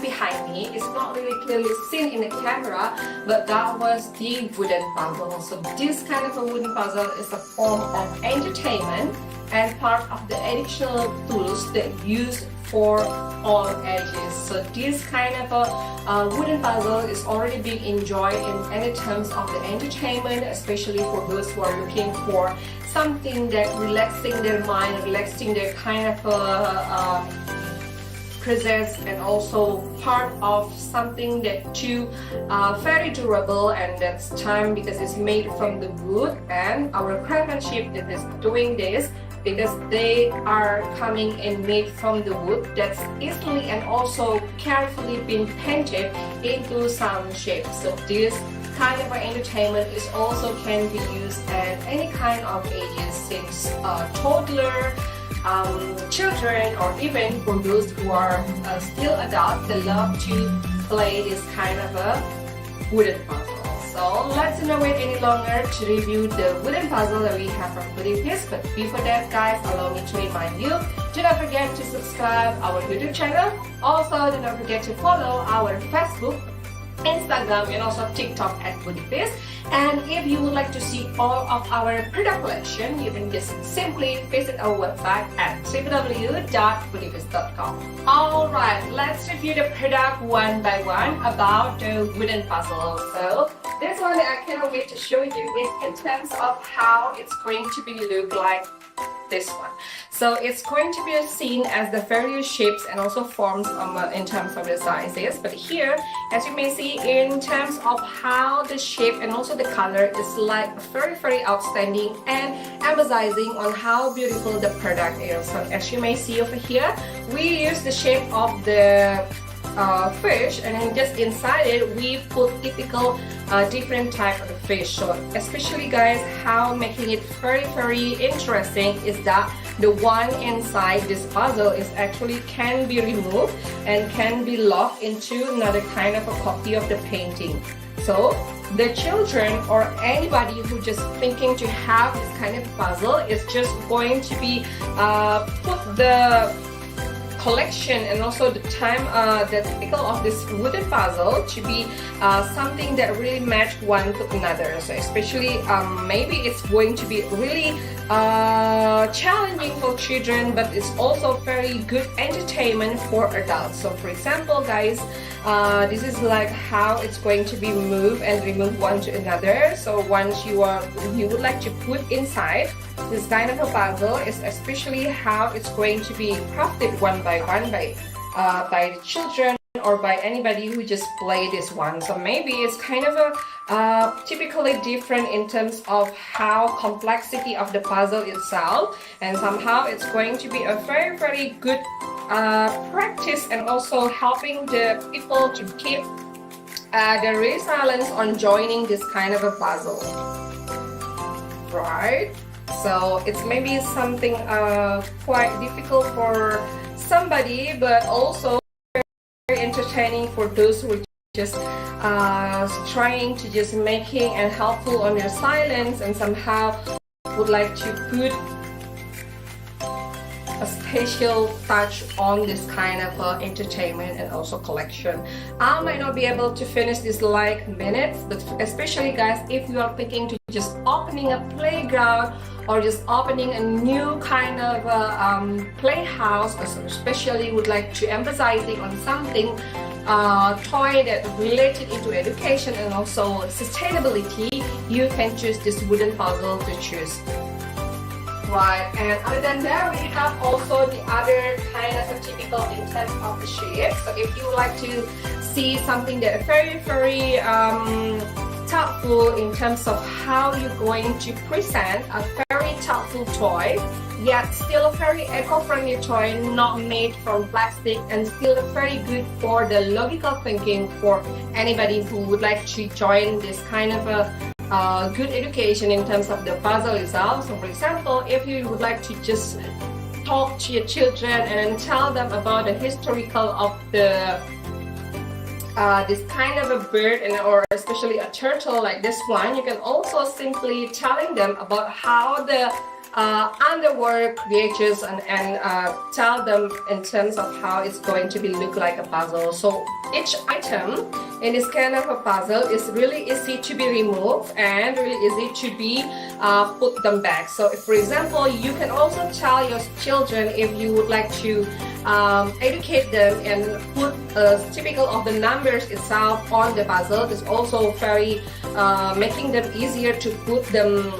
behind me is not really clearly seen in the camera, but that was the wooden puzzle. So this kind of a wooden puzzle is a form of entertainment and part of the additional tools that used for all ages. So this kind of a wooden puzzle is already being enjoyed in any terms of the entertainment, especially for those who are looking for something that relaxing their mind, relaxing their kind of presence, and also part of something that too very durable, and that's time because it's made from the wood, and our craftsmanship that is doing this because they are coming and made from the wood that's easily and also carefully been painted into some shape. So this kind of entertainment is also can be used at any kind of ages, since toddler, children, or even for those who are still adults, they love to play this kind of a wooden puzzle. So let's not wait any longer to review the wooden puzzle that we have from Budivis. But before that, guys, allow me to remind you, do not forget to subscribe our YouTube channel. Also, do not forget to follow our Facebook, Instagram, and also TikTok at Budivis. And if you would like to see all of our product collection, you can just simply visit our website at www.budivis.com. Alright, let's review the product one by one about the wooden puzzle. So this one I cannot wait to show you is in terms of how it's going to be look like this one. So it's going to be seen as the various shapes and also forms in terms of the sizes. But here, as you may see, in terms of how the shape and also the color is like very outstanding and emphasizing on how beautiful the product is. So as you may see over here, we use the shape of the fish, and then just inside it we put typical different type of fish. So especially, guys, how making it very interesting is that the one inside this puzzle is actually can be removed and can be locked into another kind of a copy of the painting. So the children or anybody who just thinking to have this kind of puzzle is just going to be put the collection and also the time the typical of this wooden puzzle to be something that really match one to another. So especially maybe it's going to be really challenging for children, but it's also very good entertainment for adults. So for example, guys, this is like how it's going to be moved and removed one to another. So once you would like to put inside this kind of a puzzle, is especially how it's going to be crafted one by one by the children or by anybody who just play this one. So maybe it's kind of a typically different in terms of how complexity of the puzzle itself, and somehow it's going to be a very good practice and also helping the people to keep the resilience on joining this kind of a puzzle, right? So it's maybe something quite difficult for somebody, but also very entertaining for those who are just trying to just making and helpful on their silence and somehow would like to put a special touch on this kind of entertainment and also collection. I might not be able to finish this like minutes, but especially, guys, if you are thinking to just opening a playground or just opening a new kind of playhouse, especially would like to emphasizing on something toy that related into education and also sustainability, you can choose this wooden puzzle to choose. Right, and other than that, we have also the other kind of a typical in terms of the shape. So if you would like to see something that very thoughtful in terms of how you're going to present a very thoughtful toy, yet still a very eco-friendly toy, not made from plastic, and still very good for the logical thinking for anybody who would like to join this kind of a good education in terms of the puzzle itself. So for example, if you would like to just talk to your children and tell them about the historical of the this kind of a bird or especially a turtle like this one, you can also simply telling them about how the underwork creatures and tell them in terms of how it's going to be look like a puzzle. So each item in this kind of a puzzle is really easy to be removed and really easy to be put them back. So if, for example, you can also tell your children if you would like to educate them and put typical of the numbers itself on the puzzle. It's also very making them easier to put them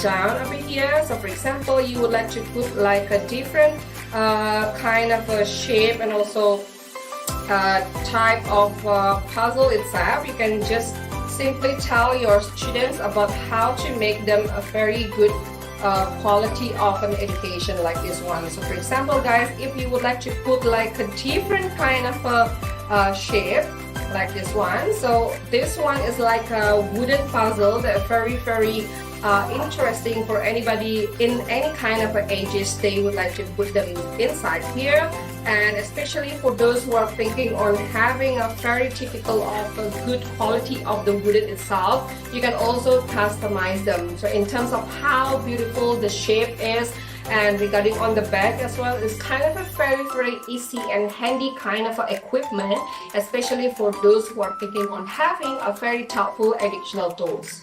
down over here. So for example, you would like to put like a different kind of a shape and also type of puzzle itself. You can just simply tell your students about how to make them a very good quality of an education like this one. So for example, guys, if you would like to put like a different kind of a shape like this one, so this one is like a wooden puzzle that very interesting for anybody in any kind of ages. They would like to put them inside here, and especially for those who are thinking on having a very typical of a good quality of the wooden itself, you can also customize them. So in terms of how beautiful the shape is, and regarding on the back as well, it's kind of a very easy and handy kind of equipment, especially for those who are thinking on having a very helpful educational tools.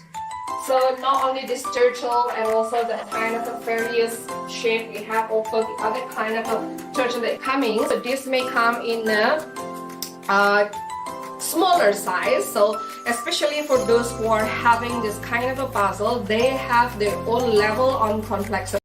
So not only this turtle and also the kind of a various shape, we have also the other kind of a turtle that coming. So this may come in a smaller size. So especially for those who are having this kind of a puzzle, they have their own level on complexity.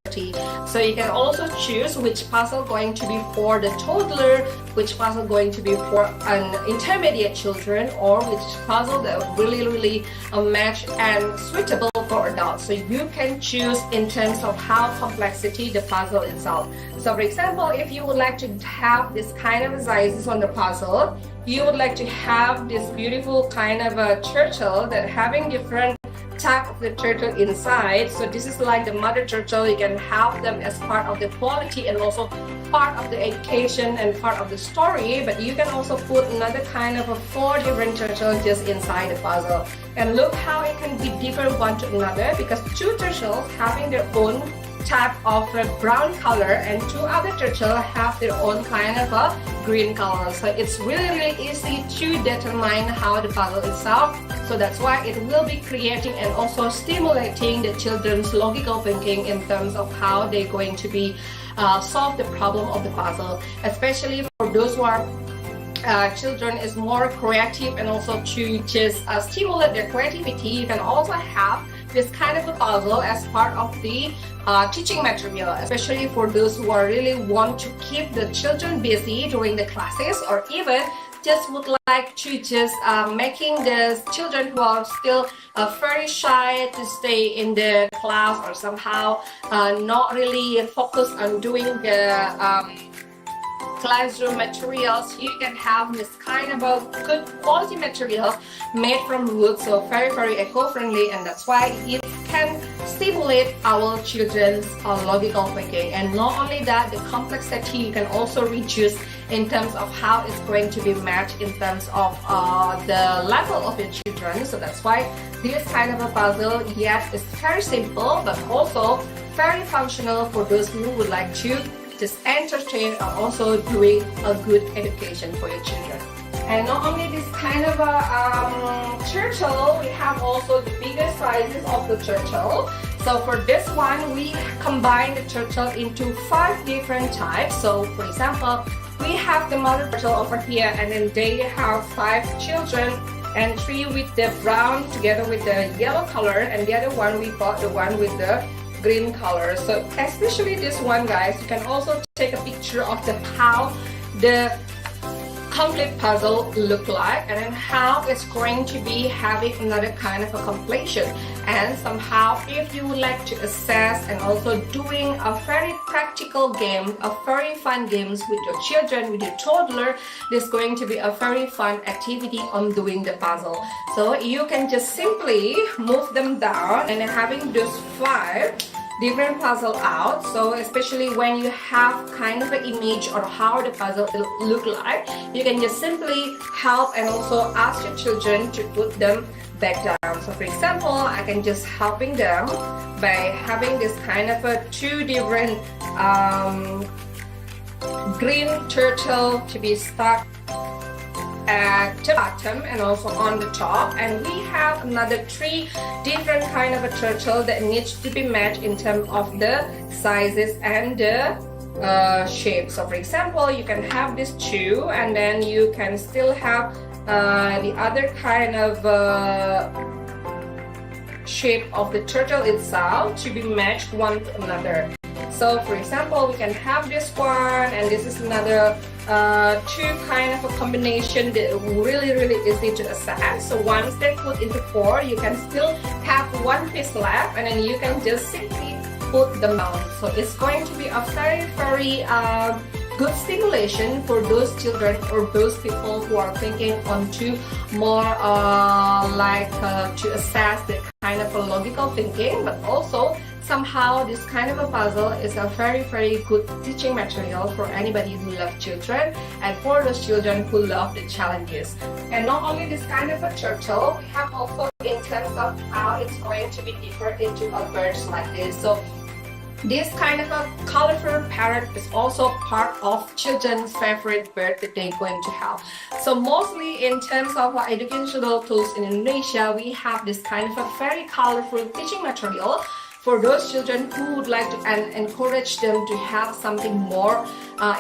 So you can also choose which puzzle going to be for the toddler, which puzzle going to be for an intermediate children, or which puzzle that really match and suitable for adults. So you can choose in terms of how complexity the puzzle itself. So for example, if you would like to have this kind of sizes on the puzzle, you would like to have this beautiful kind of a turtle that having different type of the turtle inside. So this is like the mother turtle. You can have them as part of the quality and also part of the education and part of the story, but you can also put another kind of a 4 different turtles just inside the puzzle. And look how it can be different one to another, because 2 turtles having their own type of a brown color and 2 other turtles have their own kind of a green color. So it's really easy to determine how the puzzle itself. So that's why it will be creating and also stimulating the children's logical thinking in terms of how they're going to be solve the problem of the puzzle, especially for those who are children is more creative and also to just stimulate their creativity. You can also have this kind of a puzzle as part of the teaching material, especially for those who are really want to keep the children busy during the classes, or even just would like to just making the children who are still very shy to stay in the class, or somehow not really focused on doing the classroom materials. You can have this kind of a good quality materials made from wood, so very eco-friendly, and that's why it can stimulate our children's logical thinking. And not only that, the complexity you can also reduce in terms of how it's going to be matched in terms of the level of your children. So that's why this kind of a puzzle, yes, is very simple but also very functional for those who would like to just entertain or also doing a good education for your children. And not only this kind of a turtle, we have also the bigger sizes of the turtle. So for this one, we combine the turtle into 5 different types. So for example, we have the mother turtle over here, and then they have 5 children, and 3 with the brown together with the yellow color, and the other one we got the one with the green color. So especially this one, guys, you can also take a picture of how the complete puzzle look like, and then how it's going to be having another kind of a completion. And somehow, if you would like to assess and also doing a very practical game, a very fun games with your children, with your toddler, there's going to be a very fun activity on doing the puzzle. So you can just simply move them down and having those 5 different puzzle out. So especially when you have kind of an image or how the puzzle will look like, you can just simply help and also ask your children to put them back down. So for example, I can just helping them by having this kind of a two different green turtle to be stuck at the bottom and also on the top, and we have another three different kind of a turtle that needs to be matched in terms of the sizes and the shape. So for example, you can have these two, and then you can still have the other kind of shape of the turtle itself to be matched one to another. So for example, we can have this one, and this is another two kind of a combination that really easy to assess. So once they put into four, you can still have one piece left, and then you can just simply put them down. So it's going to be a very good stimulation for those children or those people who are thinking on to more to assess the kind of a logical thinking, but also somehow this kind of a puzzle is a very good teaching material for anybody who loves children and for those children who love the challenges. And not only this kind of a turtle, we have also in terms of how it's going to be different into a birds like this. So this kind of a colorful parrot is also part of children's favorite bird that they're going to have. So mostly in terms of educational tools in Indonesia, we have this kind of a very colorful teaching material for those children who would like to encourage them to have something more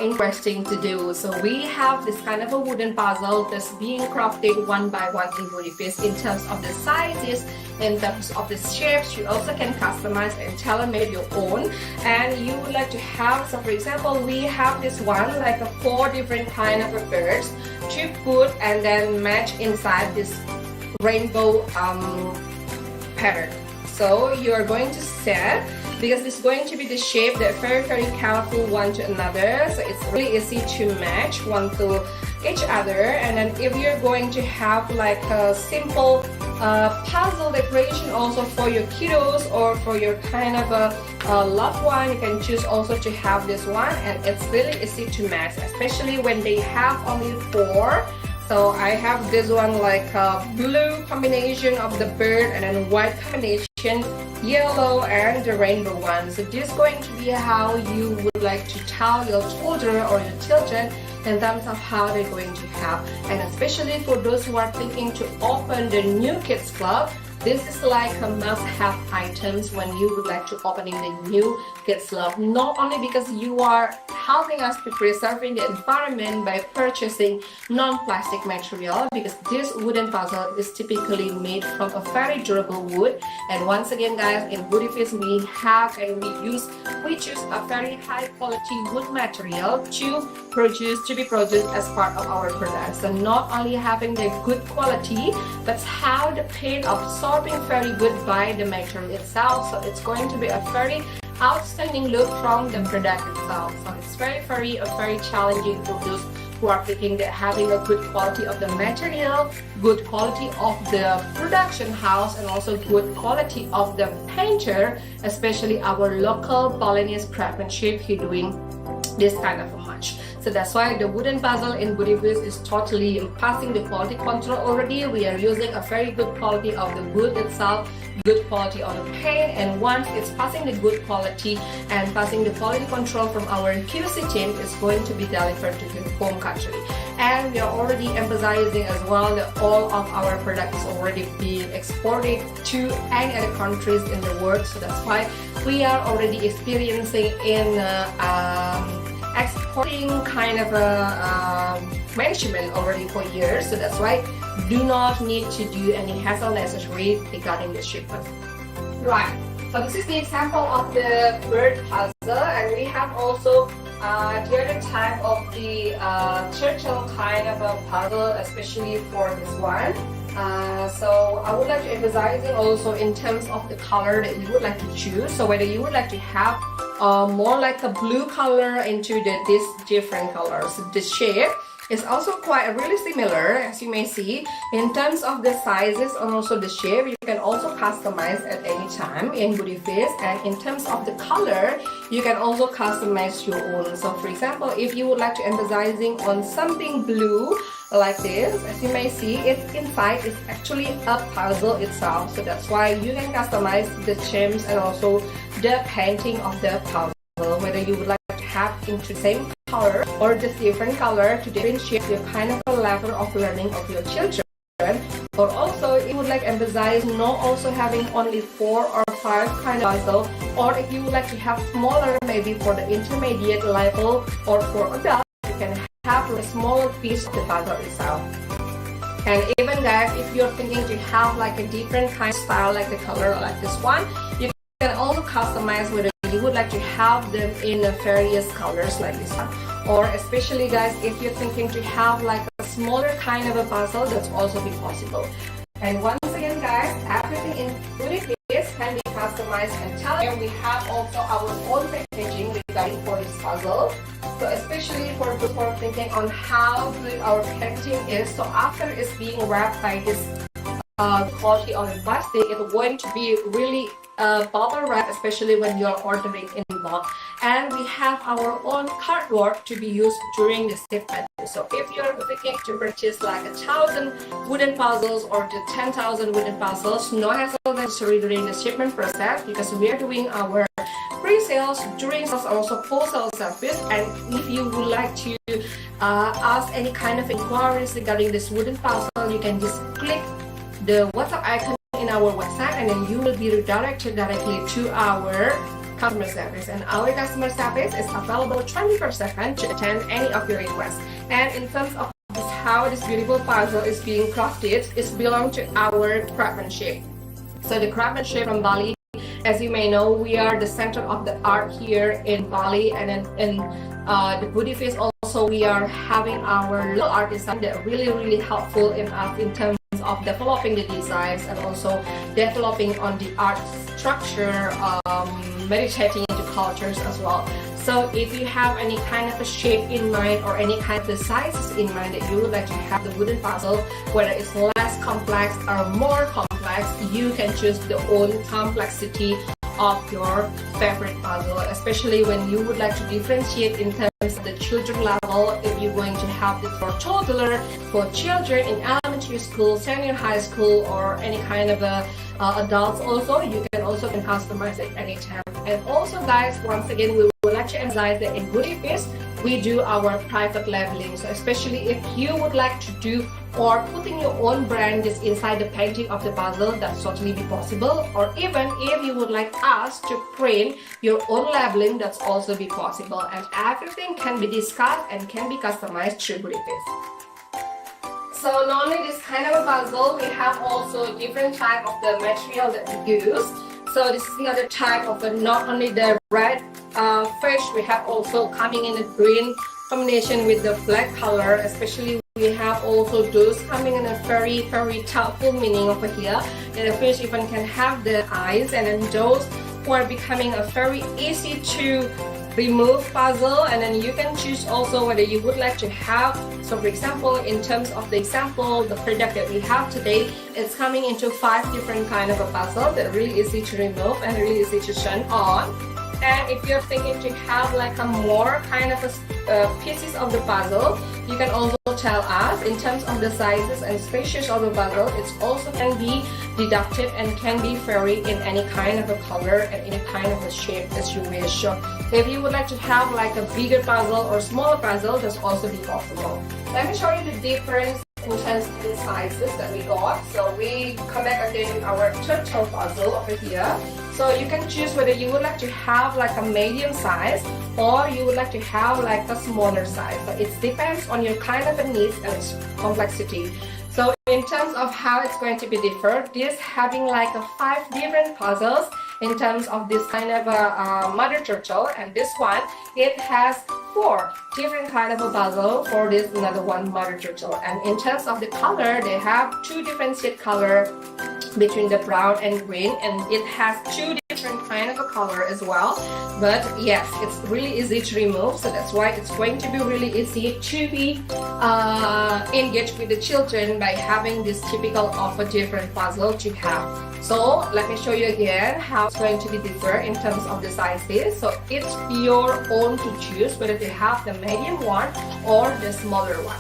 interesting to do. So we have this kind of a wooden puzzle that's being crafted one by one in Budivis in terms of the sizes, in terms of the shapes. You also can customize and tailor-made your own, and you would like to have, so for example, we have this one like a 4 different kind of birds to put and then match inside this rainbow pattern. So you are going to set, because it's going to be the shape that very colorful one to another, so it's really easy to match one to each other. And then if you're going to have like a simple puzzle decoration also for your kiddos or for your kind of a loved one, you can choose also to have this one, and it's really easy to match, especially when they have only 4. So I have this one like a blue combination of the bird and then white combination, yellow and the rainbow one. So this is going to be how you would like to tell your children or your children in terms of how they're going to have. And especially for those who are thinking to open the new kids club, this is like a must-have items when you would like to opening the new kids club. Not only because you are helping us to preserving the environment by purchasing non-plastic material, because this wooden puzzle is typically made from a very durable wood. And once again guys, in Budivis we have and we choose a very high quality wood material to be produced as part of our product. So not only having the good quality, but how the paint absorbing very good by the material itself. So it's going to be a very outstanding look from the product itself. So it's very challenging for those who are thinking that having a good quality of the material, good quality of the production house, and also good quality of the painter, especially our local Balinese craftsmanship here doing this kind of a hunch. So that's why the wooden puzzle in Budivis is totally passing the quality control already. We are using a very good quality of the wood itself, good quality of the paint, and once it's passing the good quality and passing the quality control from our QC team, it's going to be delivered to the home country. And we are already emphasizing as well that all of our products is already being exported to any other countries in the world. So that's why we are already experiencing in exporting kind of a management already for years. So that's why do not need to do any hassle necessary regarding the shipment. Right, so this is the example of the bird puzzle, and we have also the other type of the turtle kind of a puzzle, especially for this one. So I would like to emphasizing also in terms of the color that you would like to choose. So whether you would like to have more like a blue color into these different colors. The shape is also quite really similar, as you may see, in terms of the sizes and also the shape. You can also customize at any time in Budivis, and in terms of the color, you can also customize your own. So for example, if you would like to emphasizing on something blue, like this. As you may see, it inside is actually a puzzle itself, so that's why you can customize the gems and also the painting of the puzzle, whether you would like to have into the same color or just different color to differentiate your kind of a level of learning of your children. Or also it would like emphasize not also having only 4 or 5 kind of puzzle, or if you would like to have smaller, maybe for the intermediate level or for adults, you can have a smaller piece of the puzzle itself. And even guys, if you're thinking to have like a different kind of style, like the color like this one, you can also customize whether you would like to have them in various colors like this one. Or especially guys, if you're thinking to have like a smaller kind of a puzzle, that's also be possible. And once again guys, everything in Budivis can be customized and tailored. We have also our own packaging regarding for this puzzle. So especially for those who are thinking on how good our packaging is, so after it's being wrapped by this quality on the plastic, it's going to be really bubble wrap, especially when you're ordering in bulk. And we have our own cardboard to be used during the shipment. So if you're thinking to purchase like 1,000 wooden puzzles or the 10,000 wooden puzzles, no hassle necessary during the shipment process, because we are doing our pre-sales, during sales, also wholesale service. And if you would like to ask any kind of inquiries regarding this wooden puzzle, you can just click the WhatsApp icon in our website, and then you will be redirected directly to our customer service. And our customer service is available 24/7 to attend any of your requests. And in terms of how this beautiful puzzle is being crafted, it belongs to our craftsmanship. So the craftsmanship from Bali, as you may know, we are the center of the art here in Bali, and in the Budivis also we are having our little artisan that really helpful in us in terms of developing the designs and also developing on the art structure, meditating into cultures as well. So if you have any kind of a shape in mind or any kind of sizes in mind that you would like to have the wooden puzzle, whether it's less complex or more complex, you can choose the own complexity of your favorite puzzle, especially when you would like to differentiate in terms of the children level. If you're going to have this for toddler, for children in elementary school, senior high school, or any kind of adults also, you can also customize it anytime. And also guys, once again, we would like to emphasize that in Budivis we do our private labeling. So especially if you would like to do or putting your own brand just inside the painting of the puzzle, that's totally be possible. Or even if you would like us to print your own labeling, that's also be possible. And everything can be discussed and can be customized through Budivis. So not only this kind of a puzzle, we have also different type of the material that we use. So this is another type of not only the red fish, we have also coming in a green combination with the black color. Especially we have also those coming in a very thoughtful meaning over here. And the fish even can have the eyes, and then those who are becoming a very easy to remove puzzle, and then you can choose also whether you would like to have. So for example, in terms of the example, the product that we have today, it's coming into 5 different kind of a puzzle that are really easy to remove and really easy to turn on. And if you're thinking to have like a more kind of pieces of the puzzle, you can also tell us in terms of the sizes and spaces of the puzzle. It's also can be deducted and can be varied in any kind of a color and any kind of a shape as you wish. So if you would like to have like a bigger puzzle or smaller puzzle, that's also be possible. Let me show you the difference in terms of the sizes that we got. So we come back again with our turtle puzzle over here. So you can choose whether you would like to have like a medium size or you would like to have like a smaller size. So it depends on your kind of a needs and its complexity. So in terms of how it's going to be different, this having like a 5 different puzzles in terms of this kind of a mother turtle, and this one it has 4 different kind of a puzzle for this another one mother turtle. And in terms of the color, they have 2 different shade color between the brown and green, and it has 2 different kind of a color as well. But yes, it's really easy to remove, so that's why it's going to be really easy to be engaged with the children by having this typical of a different puzzle to have. So let me show you again how it's going to be different in terms of the sizes. So it's your own to choose whether to have the medium one or the smaller one.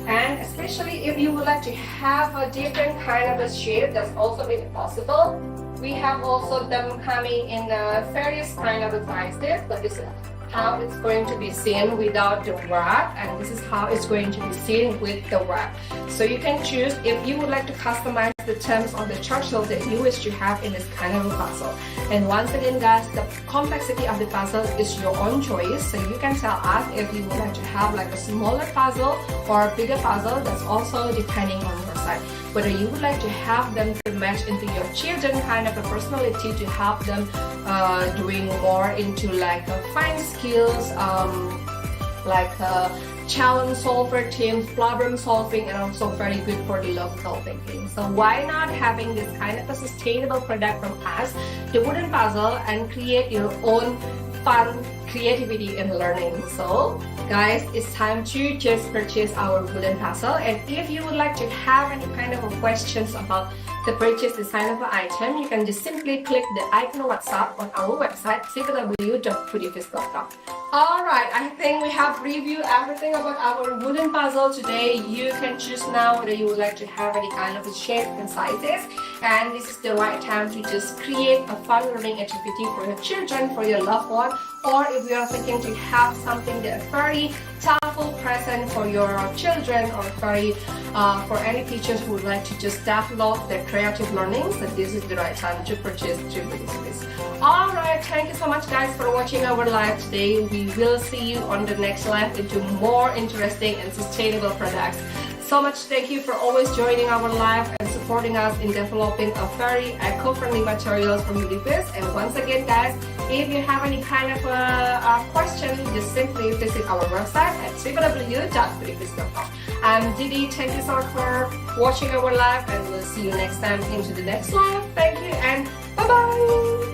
And especially if you would like to have a different kind of a shape, that's also really possible. We have also them coming in various kind of sizes. So this is how it's going to be seen without the wrap, and this is how it's going to be seen with the wrap. So you can choose if you would like to customize the terms of the churchill that you wish to have in this kind of a puzzle. And once again guys, the complexity of the puzzle is your own choice, so you can tell us if you would like to have like a smaller puzzle or a bigger puzzle. That's also depending on your side, whether you would like to have them to match into your children kind of a personality, to help them doing more into like fine skills, like challenge solver teams, problem solving, and also very good for the logical thinking. So why not having this kind of a sustainable product from us, the wooden puzzle, and create your own fun creativity and learning. So guys, it's time to just purchase our wooden puzzle. And if you would like to have any kind of questions about the purchase design of an item, you can just simply click the icon WhatsApp on our website www.budivis.com. Alright, I think we have reviewed everything about our wooden puzzle today. You can choose now whether you would like to have any kind of shape and sizes, and this is the right time to just create a fun learning activity for your children, for your loved one, or if you are thinking to have something that's very thoughtful present for your children, or very for any teachers who would like to just develop their creative learning, so this is the right time to purchase through Budivis. Alright, thank you so much guys for watching our live today. We will see you on the next live into more interesting and sustainable products. So much thank you for always joining our live and supporting us in developing a very eco-friendly materials from Budivis. And once again guys, if you have any kind of question, just simply visit our website at www.budivis.com. I'm Didi, thank you so much for watching our live, and we'll see you next time into the next live. Thank you and bye bye.